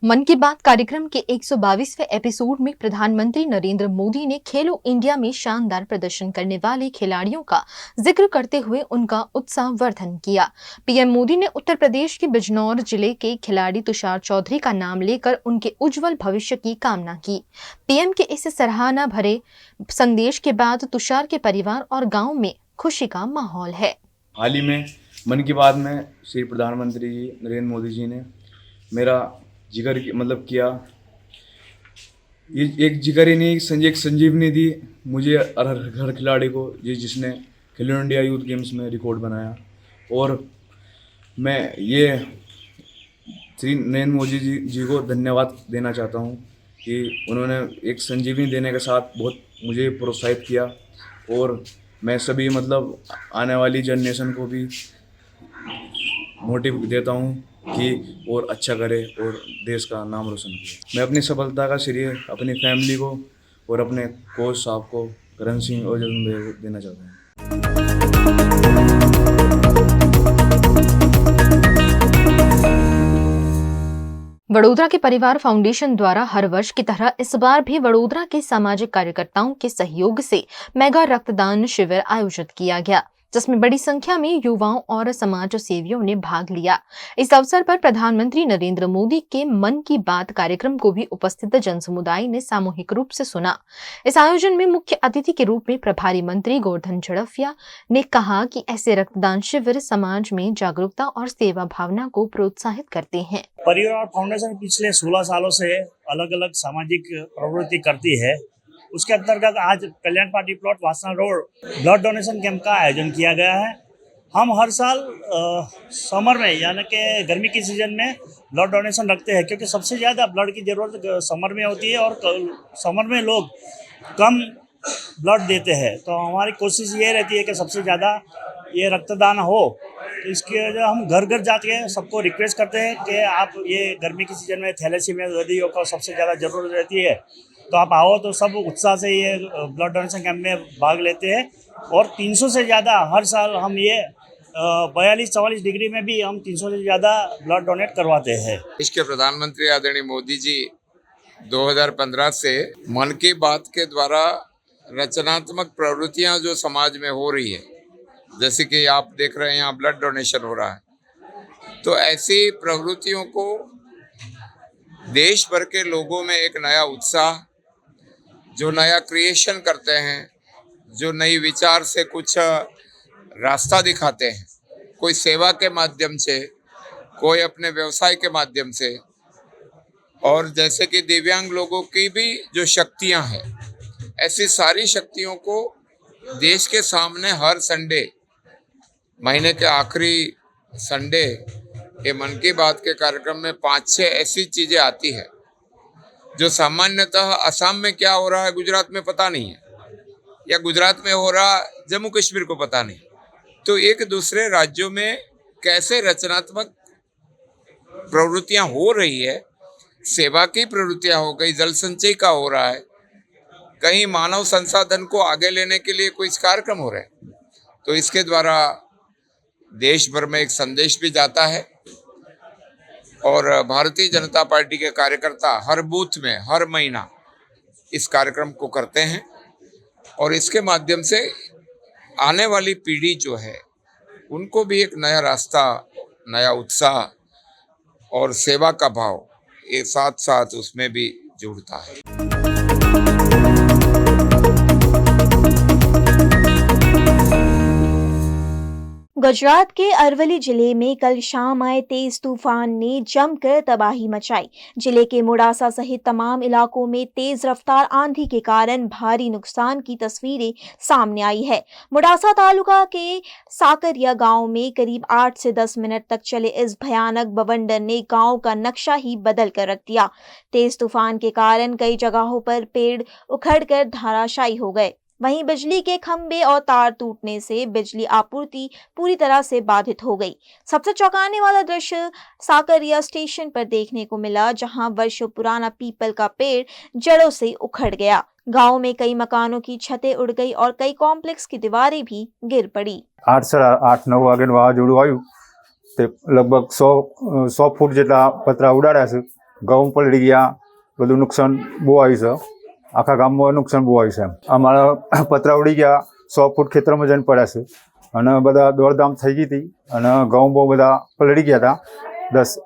मन की बात कार्यक्रम के 122वें एपिसोड में प्रधानमंत्री नरेंद्र मोदी ने खेलो इंडिया में शानदार प्रदर्शन करने वाले खिलाड़ियों का जिक्र करते हुए उनका उत्साहवर्धन किया। पीएम मोदी ने उत्तर प्रदेश के बिजनौर जिले के खिलाड़ी तुषार चौधरी का नाम लेकर उनके उज्जवल भविष्य की कामना की। पीएम के इस सराहना भरे संदेश के बाद तुषार के परिवार और गाँव में खुशी का माहौल है। हाल ही में मन की बात में श्री प्रधानमंत्री जी नरेंद्र मोदी जी ने मेरा जिक्र किया। ये एक जिक्र ही नहीं, एक संजीवनी दी मुझे और हर खिलाड़ी को जिसने खेलो इंडिया यूथ गेम्स में रिकॉर्ड बनाया। और मैं ये श्री नरेंद्र मोदी जी को धन्यवाद देना चाहता हूँ कि उन्होंने एक संजीवनी देने के साथ बहुत मुझे प्रोत्साहित किया। और मैं सभी आने वाली जनरेशन को भी मोटिव देता हूँ कि और अच्छा करे और देश का नाम रोशन करे। मैं अपनी सफलता का श्रेय अपनी फैमिली को और अपने कोच साहब को करण सिंह और जजन भाई को देना चाहता हूँ। वडोदरा के परिवार फाउंडेशन द्वारा हर वर्ष की तरह इस बार भी वडोदरा के सामाजिक कार्यकर्ताओं के सहयोग से मेगा रक्तदान शिविर आयोजित किया गया, जिसमें बड़ी संख्या में युवाओं और समाज सेवियों ने भाग लिया। इस अवसर पर प्रधानमंत्री नरेंद्र मोदी के मन की बात कार्यक्रम को भी उपस्थित जनसमुदाय ने सामूहिक रूप से सुना। इस आयोजन में मुख्य अतिथि के रूप में प्रभारी मंत्री गोवर्धन झड़फिया ने कहा कि ऐसे रक्तदान शिविर समाज में जागरूकता और सेवा भावना को प्रोत्साहित करते हैं। परिवार फाउंडेशन पिछले 16 सालों से अलग अलग सामाजिक प्रवृत्ति करती है। उसके अंतर्गत आज कल्याण पार्टी प्लॉट वासना रोड ब्लड डोनेशन कैंप का आयोजन किया गया है। हम हर साल समर में यानी कि गर्मी की सीजन में ब्लड डोनेशन रखते हैं, क्योंकि सबसे ज़्यादा ब्लड की ज़रूरत समर में होती है और समर में लोग कम ब्लड देते हैं। तो हमारी कोशिश ये रहती है कि सबसे ज़्यादा ये रक्तदान हो। तो इसके वजह हम घर घर जाके सबको रिक्वेस्ट करते हैं कि आप ये गर्मी की सीज़न में थैलेसीमिया रोगियों को सबसे ज़्यादा ज़रूरत रहती है, तो आप आओ। तो सब उत्साह से ये ब्लड डोनेशन कैंप में भाग लेते हैं। और 300 से ज़्यादा हर साल हम ये 42-44 डिग्री में भी हम 300 से ज़्यादा ब्लड डोनेट करवाते हैं। देश के प्रधानमंत्री आदरणीय मोदी जी 2015 से मन की बात के द्वारा रचनात्मक प्रवृत्तियां जो समाज में हो रही है, जैसे कि आप देख रहे हैं यहाँ ब्लड डोनेशन हो रहा है, तो ऐसी प्रवृत्तियों को देश भर के लोगों में एक नया उत्साह, जो नया क्रिएशन करते हैं, जो नई विचार से कुछ रास्ता दिखाते हैं, कोई सेवा के माध्यम से, कोई अपने व्यवसाय के माध्यम से, और जैसे कि दिव्यांग लोगों की भी जो शक्तियां हैं, ऐसी सारी शक्तियों को देश के सामने हर संडे, महीने के आखिरी संडे ये मन की बात के कार्यक्रम में 5-6 ऐसी चीजें आती है जो सामान्यतः असम में क्या हो रहा है गुजरात में पता नहीं है, या गुजरात में हो रहा जम्मू कश्मीर को पता नहीं। तो एक दूसरे राज्यों में कैसे रचनात्मक प्रवृत्तियां हो रही है, सेवा की प्रवृत्तियां हो गई, जल संचय का हो रहा है, कहीं मानव संसाधन को आगे लेने के लिए कोई कार्यक्रम हो रहे हैं, तो इसके द्वारा देश भर में एक संदेश भी जाता है। और भारतीय जनता पार्टी के कार्यकर्ता हर बूथ में हर महीना इस कार्यक्रम को करते हैं, और इसके माध्यम से आने वाली पीढ़ी जो है उनको भी एक नया रास्ता, नया उत्साह और सेवा का भाव ये साथ साथ उसमें भी जुड़ता है। गुजरात के अरवली जिले में कल शाम आए तेज तूफान ने जमकर तबाही मचाई। जिले के मुड़ासा सहित तमाम इलाकों में तेज रफ्तार आंधी के कारण भारी नुकसान की तस्वीरें सामने आई है। मुड़ासा तालुका के साकरिया गांव में करीब 8 से 10 मिनट तक चले इस भयानक बवंडर ने गांव का नक्शा ही बदल कर रख दिया। तेज तूफान के कारण कई जगहों पर पेड़ उखड़कर धराशायी हो गए। वहीं बिजली के खंभे और तार टूटने से बिजली आपूर्ति पूरी तरह से बाधित हो गई। सबसे चौंकाने वाला दृश्य साकरिया स्टेशन पर देखने को मिला, जहां वर्षों पुराना पीपल का पेड़ जड़ों से उखड़ गया। गांव में कई मकानों की छतें उड़ गई और कई कॉम्प्लेक्स की दीवारें भी गिर पड़ी। 8-9 वागे वावाझोडું આવ્યું તે લગભગ 100 ફૂટ જેટલા પતરા ઉડાડ્યા છે। ઘઉં પલળી ગયા, બધું નુકસાન બહુ આવ્યું છે. આખા ગામમાં નુકસાન બહુ આવ્યું છે. અમારા પતરા ઉડી ગયા, 100 ફૂટ ખેતરમાં જઈને પડ્યા છે અને બધા દોડધામ થઈ ગઈ હતી અને ઘઉં બહુ બધા પલળી ગયા હતા. 10,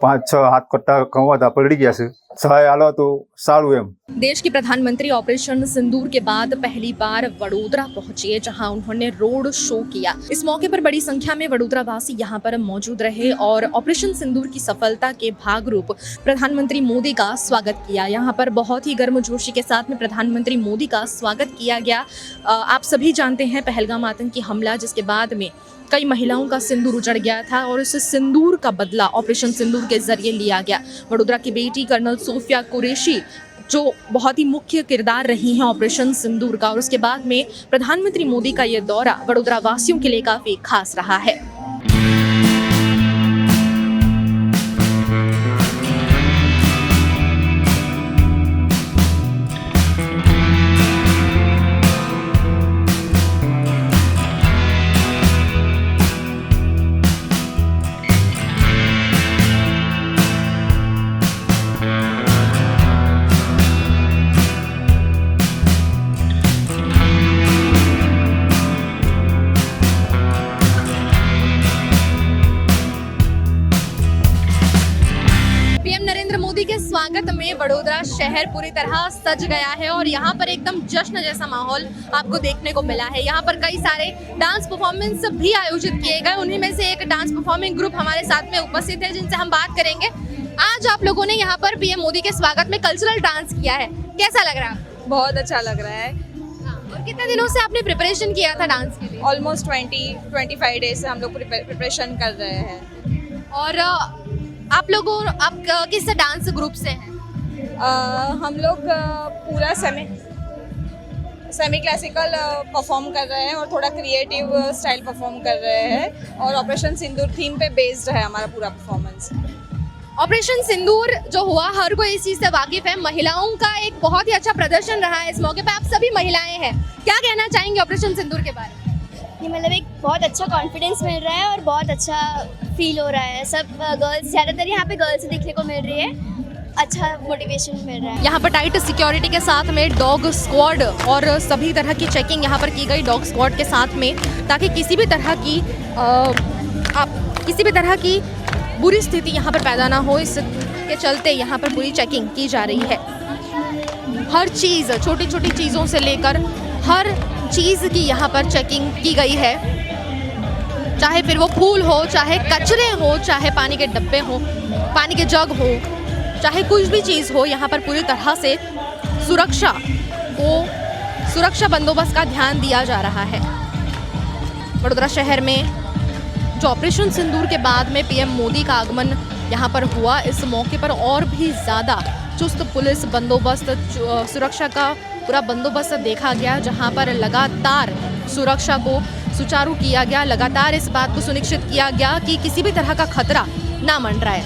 5, 6 હાથ કટ્ટા ઘઉં હતા, પલળી ગયા છે. સહાય આલો તો સારું એમ. देश के प्रधानमंत्री ऑपरेशन सिंदूर के बाद पहली बार वडोदरा पहुंचे, जहां उन्होंने रोड शो किया। इस मौके पर बड़ी संख्या में वडोदरा वासी यहां पर मौजूद रहे और ऑपरेशन सिंदूर की सफलता के भागरूप प्रधानमंत्री मोदी का स्वागत किया। यहां पर बहुत ही गर्मजोशी के साथ में प्रधानमंत्री मोदी का स्वागत किया गया। आप सभी जानते हैं पहलगाम आतंकी हमला, जिसके बाद में कई महिलाओं का सिंदूर उजड़ गया था और उस सिंदूर का बदला ऑपरेशन सिंदूर के जरिए लिया गया। वडोदरा की बेटी कर्नल सोफिया कुरैशी जो बहुत ही मुख्य किरदार रही हैं ऑपरेशन सिंदूर का, और उसके बाद में प्रधानमंत्री मोदी का ये दौरा वडोदरा वासियों के लिए काफी खास रहा है। मोदी के स्वागत में वडोदरा शहर पूरी तरह सज गया है और यहाँ पर एकदम जश्न जैसा माहौल आपको देखने को मिला है। यहाँ पर कई सारे डांस परफॉर्मेंस भी आयोजित किए गए। उन्हीं में से एक डांस परफॉर्मिंग ग्रुप हमारे साथ में उपस्थित है, जिनसे हम बात करेंगे। आज आप लोगों ने यहाँ पर पीएम मोदी के स्वागत में कल्चरल डांस किया है, कैसा लग रहा है? बहुत अच्छा लग रहा है। और कितने दिनों से आपने प्रिपरेशन किया था डांस के लिए? ऑलमोस्ट 20-25 डेज से हम लोग प्रिपरेशन कर रहे हैं। और आप किस डांस ग्रुप से हैं? हम लोग पूरा सेमी क्लासिकल परफॉर्म कर रहे हैं और थोड़ा क्रिएटिव स्टाइल परफॉर्म कर रहे हैं और ऑपरेशन सिंदूर थीम पे बेस्ड है हमारा पूरा परफॉर्मेंस। ऑपरेशन सिंदूर जो हुआ, हर कोई इस चीज से वाकिफ है। महिलाओं का एक बहुत ही अच्छा प्रदर्शन रहा है। इस मौके पे आप सभी महिलाएं हैं, क्या कहना चाहेंगे ऑपरेशन सिंदूर के बारे में? ये मतलब एक बहुत अच्छा कॉन्फिडेंस मिल रहा है और बहुत अच्छा फील हो रहा है। सब गर्ल्स, ज़्यादातर यहाँ पे गर्ल्स देखने को मिल रही है, अच्छा मोटिवेशन मिल रहा है। यहाँ पर टाइट सिक्योरिटी के साथ में डॉग स्क्वाड और सभी तरह की चेकिंग यहाँ पर की गई डॉग स्क्वाड के साथ में, ताकि किसी भी तरह की बुरी स्थिति यहाँ पर पैदा ना हो। इसके चलते यहाँ पर पूरी चेकिंग की जा रही है। हर चीज़, छोटी छोटी चीज़ों से लेकर हर चीज़ की यहाँ पर चेकिंग की गई है, चाहे फिर वो फूल हो, चाहे कचरे हो, चाहे पानी के डब्बे हो, पानी के जग हो, चाहे कुछ भी चीज़ हो। यहाँ पर पूरी तरह से सुरक्षा बंदोबस्त का ध्यान दिया जा रहा है। वडोदरा शहर में जो ऑपरेशन सिंदूर के बाद में पीएम मोदी का आगमन यहाँ पर हुआ, इस मौके पर और भी ज़्यादा चुस्त पुलिस बंदोबस्त, सुरक्षा का पूरा बंदोबस्त देखा गया, जहाँ पर लगातार सुरक्षा को सुचारू किया गया। लगातार इस बात को सुनिश्चित किया गया कि किसी भी तरह का खतरा ना मंडराए।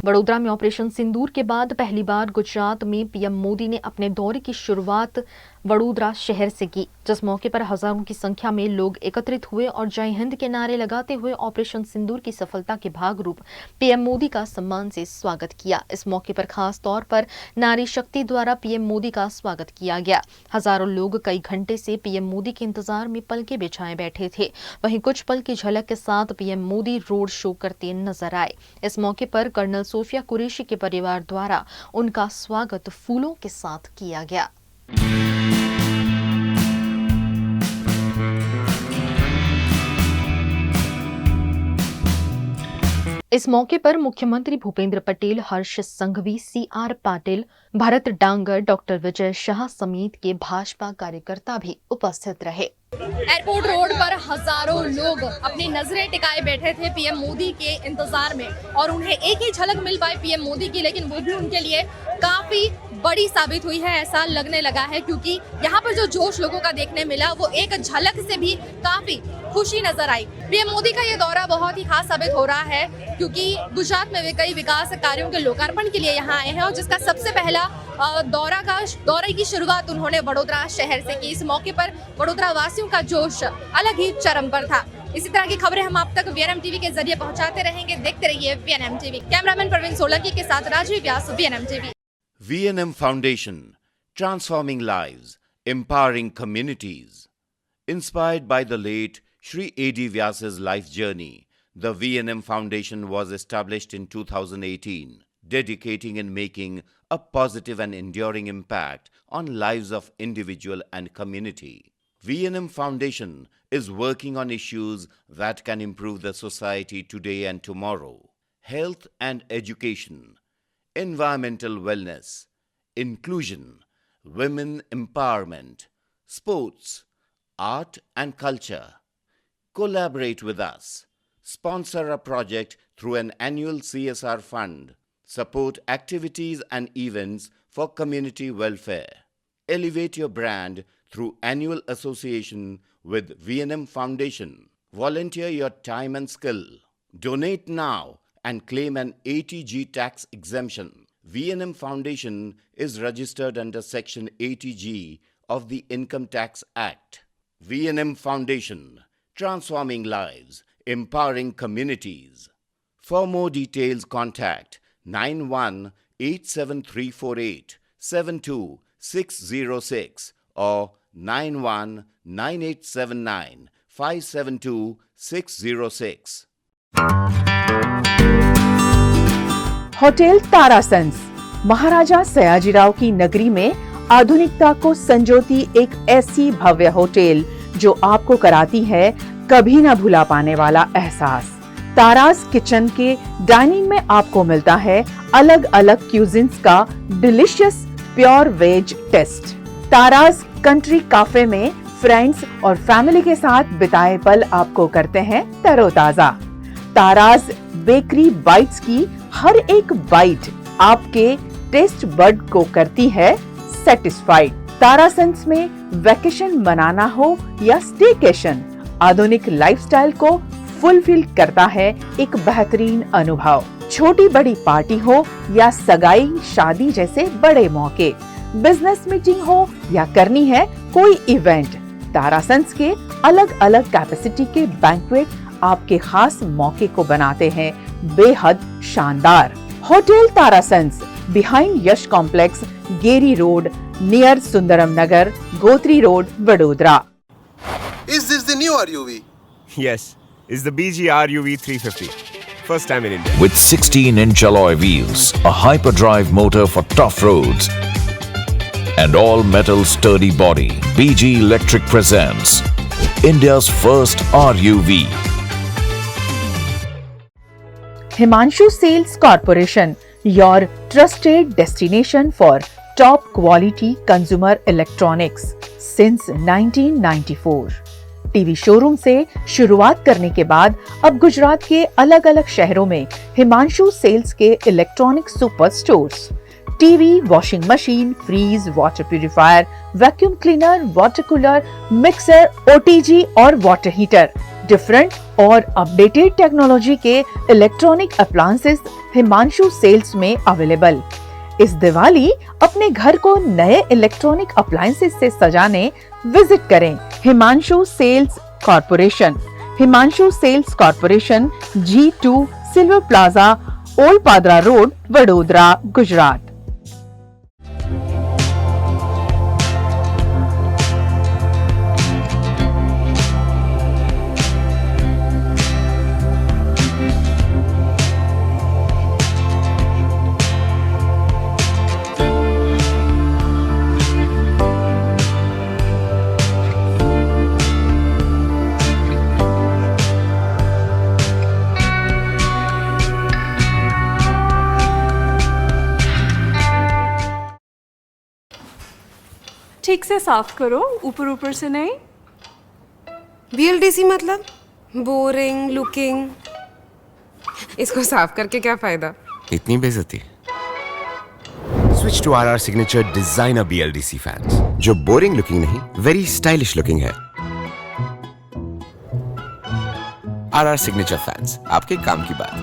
वडोदरा में ऑपरेशन सिंदूर के बाद पहली बार गुजरात में पीएम मोदी ने अपने दौरे की शुरुआत वडोदरा शहर से की, जिस मौके पर हजारों की संख्या में लोग एकत्रित हुए और जय हिंद के नारे लगाते हुए ऑपरेशन सिंदूर की सफलता के भागरूप पीएम मोदी का सम्मान से स्वागत किया। इस मौके पर खास तौर पर नारी शक्ति द्वारा पीएम मोदी का स्वागत किया गया। हजारों लोग कई घंटे से पीएम मोदी के इंतजार में पलके बिछाए बैठे थे। वहीं कुछ पल की झलक के साथ पीएम मोदी रोड शो करते नजर आए। इस मौके पर कर्नल सोफिया कुरैशी के परिवार द्वारा उनका स्वागत फूलों के साथ किया गया। इस मौके पर मुख्यमंत्री भूपेंद्र पटेल, हर्ष संघवी, CR पाटिल, भरत डांगर, डॉक्टर विजय शाह समेत के भाजपा कार्यकर्ता भी उपस्थित रहे। एयरपोर्ट रोड पर हजारों लोग अपनी नजरें टिकाए बैठे थे पीएम मोदी के इंतजार में और उन्हें एक ही झलक मिल पाई पीएम मोदी की, लेकिन वो भी उनके लिए काफी बड़ी साबित हुई है ऐसा लगने लगा है, क्योंकि यहाँ पर जो जोश लोगों का देखने मिला वो एक झलक से भी काफी खुशी नजर आई। पीएम मोदी का ये दौरा बहुत ही खास साबित हो रहा है, क्योंकि गुजरात में वे कई विकास कार्यों के लोकार्पण के लिए यहाँ आए हैं और जिसका सबसे पहला दौरे की शुरुआत उन्होंने वडोदरा शहर से की। इस मौके पर वडोदरा वासियों का जोश अलग ही चरम पर था। इसी तरह की खबरें हम आप तक वीएनएम टीवी के जरिए पहुंचाते रहेंगे। देखते रहिए VNM TV. Cameraman Praveen Solanki के साथ Rajiv Vyas, VNM TV. VNM Foundation, transforming lives, empowering communities. Inspired by the late Shri A.D. Vyas's life journey, the VNM Foundation was established in 2018, dedicating and making a positive and enduring impact on lives of individual and community. VNM Foundation is working on issues that can improve the society today and tomorrow. Health and education, environmental wellness, inclusion, women empowerment, sports, art and culture. Collaborate with us. Sponsor a project through an annual CSR fund. Support activities and events for community welfare. Elevate your brand through annual association with VNM Foundation. Volunteer your time and skill. Donate now and claim an 80G tax exemption. VNM Foundation is registered under Section 80G of the Income Tax Act. VNM Foundation, transforming lives, empowering communities. For more details, contact 918734872606 or 919879572606. Hotel तारासंस महाराजा सयाजीराव की नगरी में आधुनिकता को संजोती एक ऐसी भव्य hotel जो आपको कराती है कभी न भुला पाने वाला एहसास। तारास किचन के डाइनिंग में आपको मिलता है अलग अलग क्यूजिन्स का delicious pure veg taste. Tara's country cafe में फ्रेंड्स और फैमिली के साथ बिताए पल आपको करते हैं तरोताजा। तारास बेकरी बाइट्स की हर एक बाइट आपके टेस्ट बड को करती है सेटिस्फाइड। तारासंस में वैकेशन मनाना हो या स्टेकेशन, आधुनिक लाइफस्टाइल को फुलफिल करता है एक बेहतरीन अनुभव। छोटी बड़ी पार्टी हो या सगाई शादी जैसे बड़े मौके, बिजनेस मीटिंग हो या करनी है कोई इवेंट, तारासंस के अलग अलग कैपेसिटी के बैंक्वेट आपके खास मौके को बनाते हैं बेहद शानदार। Hotel Tarasons behind Yash complex, Geri road, near Sundaram Nagar, Gotri road, Vadodara. Is this the new RUV? Yes, it's the BG RUV 350. First time in India. With 16-inch alloy wheels, a hyperdrive motor for tough roads, and all-metal sturdy body, BG Electric presents India's first RUV. Himanshu Sales Corporation, your trusted destination for top quality consumer electronics since 1994. TV showroom से शुरुआत करने के बाद अब गुजरात के अलग अलग शहरों में हिमांशु सेल्स के electronic super stores, TV, washing machine, fridge, water purifier, vacuum cleaner, water cooler, mixer, OTG और वाटर हीटर, डिफरेंट और अपडेटेड टेक्नोलॉजी के इलेक्ट्रॉनिक अप्लायंसेस हिमांशु सेल्स में अवेलेबल। इस दिवाली अपने घर को नए इलेक्ट्रॉनिक अप्लायंसेस से सजाने विजिट करें Himanshu sales corporation. Himanshu sales corporation, G2 silver plaza, old Padra road, Vadodara, Gujarat. ठीक से साफ करो, ऊपर ऊपर से नहीं। BLDC मतलब बोरिंग लुकिंग, इसको साफ करके क्या फायदा? इतनी बेइज्जती। Switch to RR Signature Designer BLDC fans, जो बोरिंग लुकिंग नहीं, वेरी स्टाइलिश लुकिंग है। RR Signature fans, आपके काम की बात।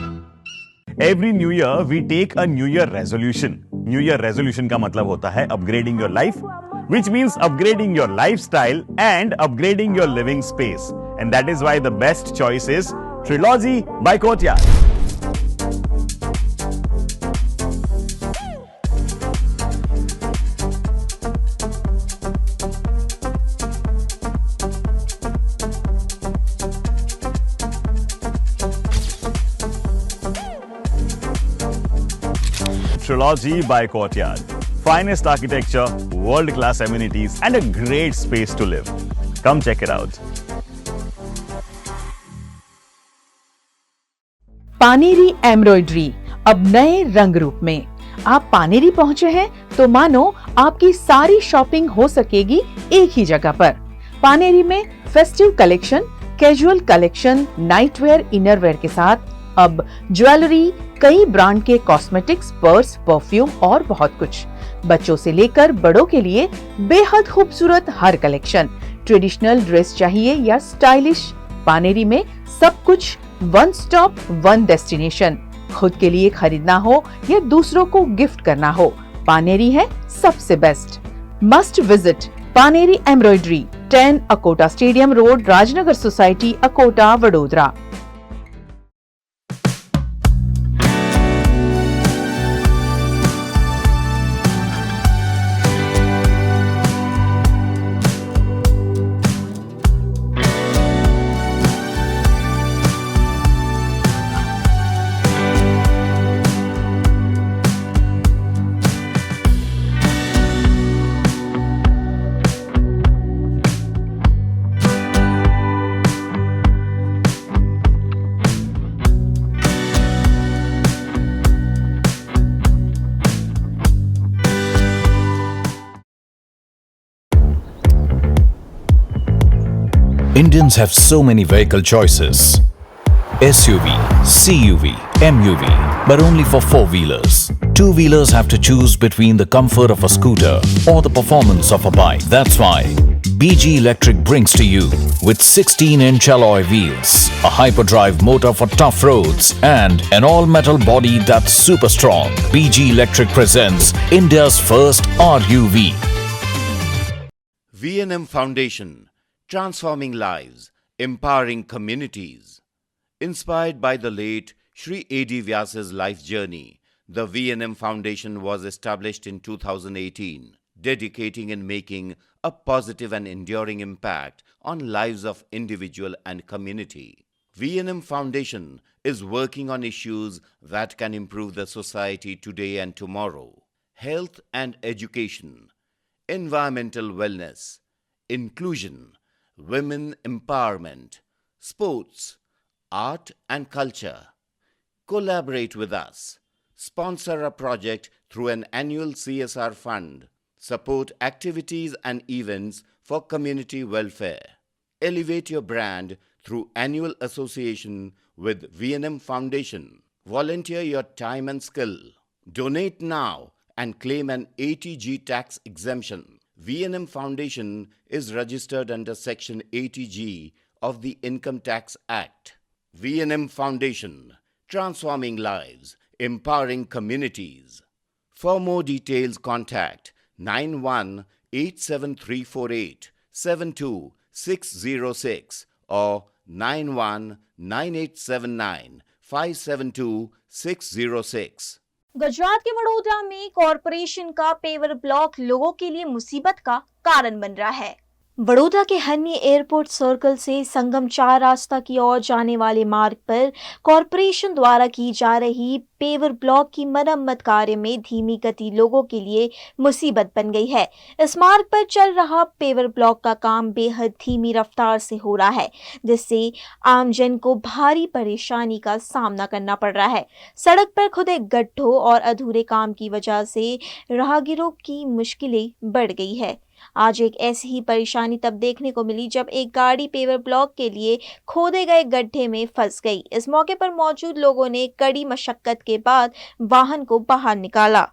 Every new year we take a new year resolution. New year resolution का मतलब होता है upgrading your life, which means upgrading your lifestyle and upgrading your living space. And that is why the best choice is Trilogy by Courtyard. Trilogy by Courtyard. Finest architecture, world-class amenities, and a great space to live. Come check it out. Paneri embroidery अब नए रंग रूप में। आप पानेरी पहुंचे हैं तो मानो आपकी सारी शॉपिंग हो सकेगी एक ही जगह पर। पानेरी में festive collection, casual collection, nightwear, innerwear के साथ अब ज्वेलरी, कई ब्रांड के कॉस्मेटिक्स, पर्स, परफ्यूम और बहुत कुछ। बच्चों से लेकर बड़ों के लिए बेहद खूबसूरत हर कलेक्शन। ट्रेडिशनल ड्रेस चाहिए या स्टाइलिश, पानेरी में सब कुछ वन स्टॉप वन डेस्टिनेशन। खुद के लिए खरीदना हो या दूसरों को गिफ्ट करना हो, पानेरी है सबसे best. Must visit Paneri embroidery, 10 Akota stadium road, Rajnagar society, Akota, Vadodara. Indians have so many vehicle choices. SUV, CUV, MUV, but only for four-wheelers. Two-wheelers have to choose between the comfort of a scooter or the performance of a bike. That's why BG Electric brings to you with 16-inch alloy wheels, a hyperdrive motor for tough roads, and an all-metal body that's super strong. BG Electric presents India's first RUV. V&M Foundation, transforming lives, empowering communities. Inspired by the late Shri A.D. Vyas's life journey, the V&M Foundation was established in 2018, dedicating and making a positive and enduring impact on lives of individual and community. V&M Foundation is working on issues that can improve the society today and tomorrow. Health and education, environmental wellness, inclusion, women empowerment, sports, art and culture. Collaborate with us. Sponsor a project through an annual CSR fund. Support activities and events for community welfare. Elevate your brand through annual association with V&M Foundation. Volunteer your time and skill. Donate now and claim an 80G tax exemption. V&M Foundation is registered under Section 80G of the Income Tax Act. V&M Foundation, transforming lives, empowering communities. For more details, contact 918734872606 or 919879572606. Gujarat के वडोदरा में corporation का paver block लोगों के लिए मुसीबत का कारण बन रहा है। वडोदरा के हन्नी एयरपोर्ट सर्कल से संगम 4 रास्ता की ओर जाने वाले मार्ग पर कॉरपोरेशन द्वारा की जा रही पेवर ब्लॉक की मरम्मत कार्य में धीमी गति लोगों के लिए मुसीबत बन गई है। इस मार्ग पर चल रहा पेवर ब्लॉक का काम बेहद धीमी रफ्तार से हो रहा है, जिससे आमजन को भारी परेशानी का सामना करना पड़ रहा है। सड़क पर खुदे गड्ढों और अधूरे काम की वजह से राहगीरों की मुश्किलें बढ़ गई है। आज एक ऐसी ही परेशानी तब देखने को मिली जब एक गाड़ी पेवर ब्लॉक के लिए खोदे गए गड्ढे में फंस गई। इस मौके पर मौजूद लोगों ने कड़ी मशक्कत के बाद वाहन को बाहर निकाला।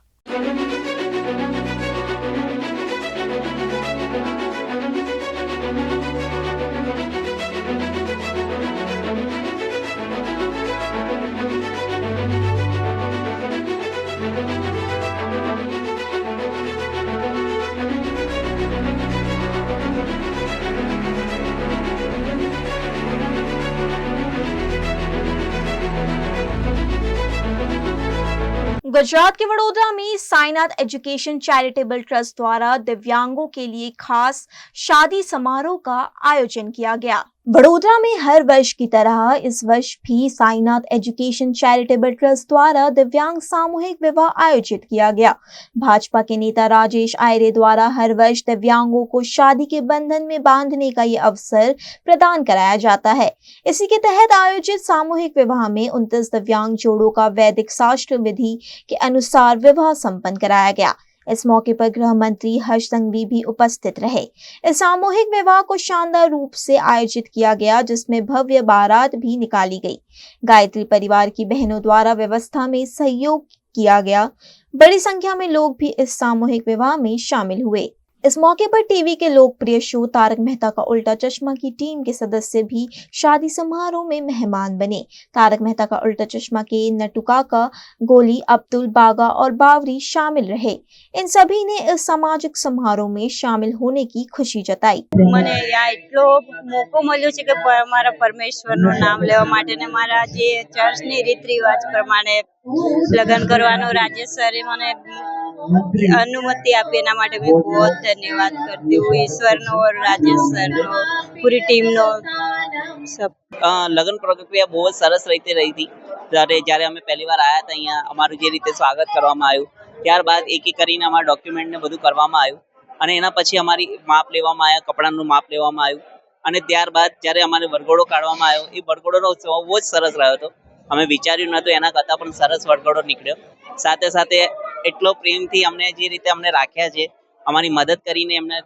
गुजरात के वडोदरा में साईनाथ एजुकेशन चैरिटेबल ट्रस्ट द्वारा दिव्यांगों के लिए खास शादी समारोह का आयोजन किया गया। वडोदरा में हर वर्ष की तरह इस वर्ष भी साईनाथ एजुकेशन चैरिटेबल ट्रस्ट द्वारा दिव्यांग सामूहिक विवाह आयोजित किया गया। भाजपा के नेता राजेश आयरे द्वारा हर वर्ष दिव्यांगों को शादी के बंधन में बांधने का ये अवसर प्रदान कराया जाता है। इसी के तहत आयोजित सामूहिक विवाह में 29 दिव्यांग जोड़ों का वैदिक शास्त्र विधि के अनुसार विवाह संपन्न कराया गया। इस मौके पर गृह मंत्री हर्ष संघवी भी उपस्थित रहे। इस सामूहिक विवाह को शानदार रूप से आयोजित किया गया, जिसमें भव्य बारात भी निकाली गई। गायत्री परिवार की बहनों द्वारा व्यवस्था में सहयोग किया गया। बड़ी संख्या में लोग भी इस सामूहिक विवाह में शामिल हुए। इस मौके पर टीवी के लोकप्रिय शो तारक मेहता का उल्टा चश्मा की टीम के सदस्य भी शादी समारोह में मेहमान बने। तारक मेहता का उल्टा चश्मा के नटू काका, गोली, अब्दुल, बागा और बावरी शामिल रहे। इन सभी ने इस सामाजिक समारोह में शामिल होने की खुशी जताई। મને આ એટલો મોકો મળ્યો છે કે મારા પરમેશ્વરનું નામ લેવા માટે ને મારા જે ચર્ચની રીત રિવાજ પ્રમાણે લગ્ન કરવાનો રાજેશ સરે મને अनुमति આપી એના માટે मैं बहुत धन्यवाद करती हूँ ईश्वरનો और राजेश सरનો पूरी टीमનો सब। લગ્ન પ્રક્રિયા બહુ જ સરસ રીતે રહી હતી। જ્યારે અમે પહેલી વાર આવ્યા હતા અહીંયા અમારું જે રીતે સ્વાગત કરવામાં આવ્યું, ત્યારબાદ એક એક કરીને અમારા ડોક્યુમેન્ટને બધું કરવામાં આવ્યું અને એના પછી અમારી માપ લેવામાં આવ્યા, કપડાનું માપ લેવામાં આવ્યું અને ત્યારબાદ જ્યારે અમારે વરઘોડો કાઢવામાં આવ્યો, એ વરઘોડોનો ઉત્સવ બહુ જ સરસ રહ્યો હતો। અમે વિચાર્યું નહોતું એના કરતાં પણ સરસ વરઘોડો નીકળ્યો। સાથે સાથે એટલો પ્રેમથી અમને જે રીતે અમને રાખ્યા છે, અમારી મદદ કરીને એમને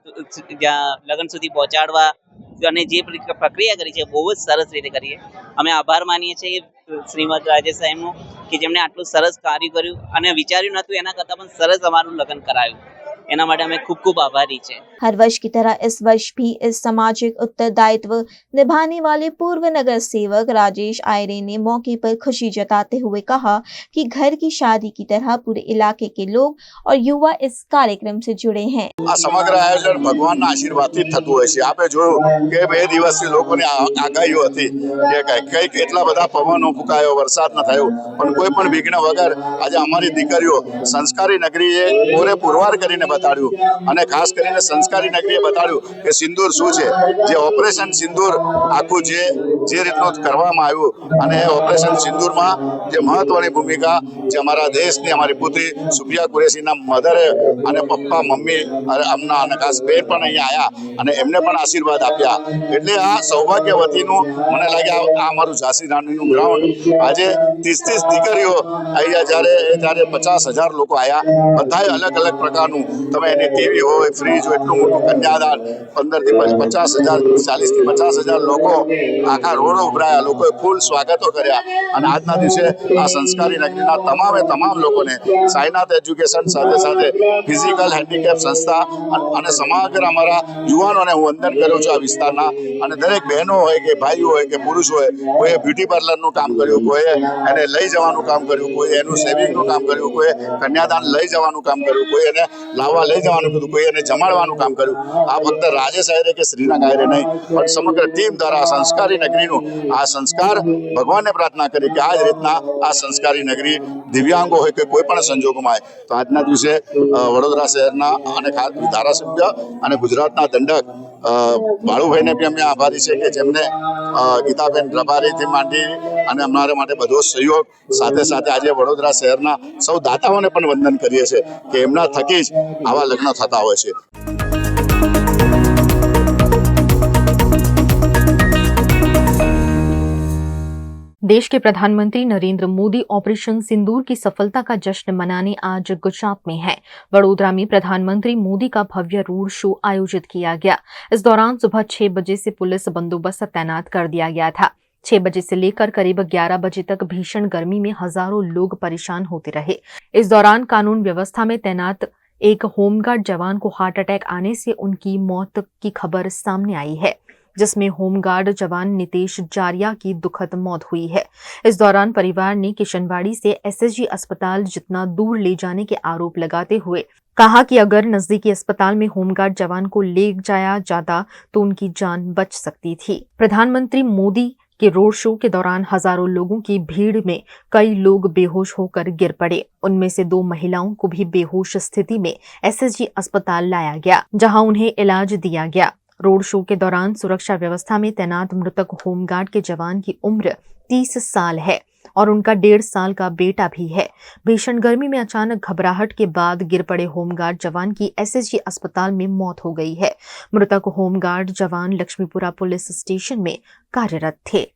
લગ્ન સુધી પહોંચાડવા અને જે પ્રક્રિયા કરી છે બહુ જ સરસ રીતે કરી છે। અમે આભાર માનીએ છીએ શ્રીમદ રાજેશ સાહેબનો કે જેમણે આટલું સરસ કાર્ય કર્યું અને વિચાર્યું નહોતું એના કરતાં પણ સરસ અમારું લગ્ન કરાયું। એના માટે અમે ખૂબ ખૂબ આભારી છે। हर वर्ष की तरह इस वर्ष भी इस सामाजिक उत्तरदायित्व निभाने वाले पूर्व नगर सेवक राजेश आयरे ने मौके पर खुशी जताते हुए कहा कि घर की शादी की तरह पूरे इलाके के लोग और युवा इस कार्यक्रम से जुड़े हैं। આ સમગ્ર આયોજન ભગવાનના આશીર્વાદથી થતું હોય છે। આપણે જોયું કે 2 દિવસથી લોકોને આગાહીઓ હતી કે કંઈક એટલા બધા પવનો ફૂંકાયો, વરસાદ ન થયો, પણ કોઈ પણ વિઘ્ન વગર આજે અમારી દીકરીઓ સંસ્કારી નગરીએ પૂરે પુરવાર કરીને બતાડ્યું અને ખાસ કરીને સંસ્કારી નગરીએ બતાડ્યું કે સિંદૂર શું છે। જે ઓપરેશન સિંદૂર આખું જે રીતનું કરવામાં આવ્યું અને ઓપરેશન સિંદૂરમાં જે મહત્વની ભૂમિકા જે અમારા દેશની અમારી પુત્રી સુફિયા કુરેશીના મધરે અને પપ્પા મમ્મી અમના અને ખાસ બેન પણ અહીંયા આવ્યા અને એમને પણ આશીર્વાદ આપ્યા। એટલે આ સૌભાગ્યવતીનું મને લાગે આ અમારું ઝાંસી રાણીનું ગ્રાઉન્ડ આજે 30 દીકરીઓ અહીંયા જ્યારે 50,000 લોકો આવ્યા, બધાએ અલગ અલગ પ્રકારનું તમે એની ટીવી હોય, ફ્રીજ હોય, એટલું મોટું કન્યાદાન 15 થી 50,000 40 થી 50,000 લોકો આખા રોડ ઉભરાયા, લોકોએ ફૂલ સ્વાગતો કર્યા અને આજના દિવસે આ સંસ્કારી નગરીના તમામ લોકોને સાઈનાથ એજ્યુકેશન સાથે સાથે ફિઝિકલ હેન્ડીકેપ સંસ્થા અને સમગ્ર અમારા યુવાનોને હું વંદન કરું છું આ વિસ્તારના અને દરેક બહેનો હોય કે ભાઈઓ હોય કે પુરુષ હોય, કોઈએ બ્યુટી પાર્લરનું કામ કર્યું, કોઈએ એને લઈ જવાનું કામ કર્યું, કોઈએ એનું સેવિંગનું કામ કર્યું, કોઈએ કન્યાદાન લઈ જવાનું કામ કર્યું, કોઈ એને લાવવા લઈ જવાનું કીધું, કોઈ એને જમાડવાનું કામ કર્યું। આ ફક્ત રાજેશ આયરે કે શ્રીનાથ આયરે નહીં પણ સમગ્ર ટીમ દ્વારા સંસ્કારી નગરીનું આ સંસ્કાર ભગવાનને પ્રાર્થના કરી કે આ જ રીતના આ સંસ્કારી નગરી દિવ્યાંગો હોય કે કોઈ પણ સંજોગોમાં આવે તો આજના દિવસે વડોદરા શહેરના અને ખાસ ધારાસભ્ય અને ગુજરાતના દંડક બાળુભાઈને બી અમે આભારી છે કે જેમને ગીતાબેન રબારીથી માંડી અને અમારા માટે બધો સહયોગ, સાથે સાથે આજે વડોદરા શહેરના સૌ દાતાઓને પણ વંદન કરીએ છીએ કે એમના થકી જ આવા લગ્ન થતા હોય છે। देश के प्रधानमंत्री नरेंद्र मोदी ऑपरेशन सिंदूर की सफलता का जश्न मनाने आज गुजरात में हैं। वडोदरा में प्रधानमंत्री मोदी का भव्य रोड शो आयोजित किया गया। इस दौरान सुबह 6 बजे से पुलिस बंदोबस्त तैनात कर दिया गया था। 6 बजे से लेकर करीब 11 बजे तक भीषण गर्मी में हजारों लोग परेशान होते रहे। इस दौरान कानून व्यवस्था में तैनात एक होमगार्ड जवान को हार्ट अटैक आने से उनकी मौत की खबर सामने आई है, जिसमें होमगार्ड जवान नितेश जारिया की दुखद मौत हुई है। इस दौरान परिवार ने किशनवाड़ी से एसएसजी अस्पताल जितना दूर ले जाने के आरोप लगाते हुए कहा कि अगर नजदीकी अस्पताल में होमगार्ड जवान को ले जाया जाता तो उनकी जान बच सकती थी। प्रधानमंत्री मोदी के रोड शो के दौरान हजारों लोगों की भीड़ में कई लोग बेहोश होकर गिर पड़े। उनमें से 2 महिलाओं को भी बेहोश स्थिति में एसएसजी अस्पताल लाया गया, जहां उन्हें इलाज दिया गया। रोड शो के दौरान सुरक्षा व्यवस्था में तैनात मृतक होमगार्ड के जवान की उम्र 30 साल है और उनका 1.5 साल का बेटा भी है। भीषण गर्मी में अचानक घबराहट के बाद गिर पड़े होमगार्ड जवान की एसएसजी अस्पताल में मौत हो गई है। मृतक होमगार्ड जवान लक्ष्मीपुरा पुलिस स्टेशन में कार्यरत थे।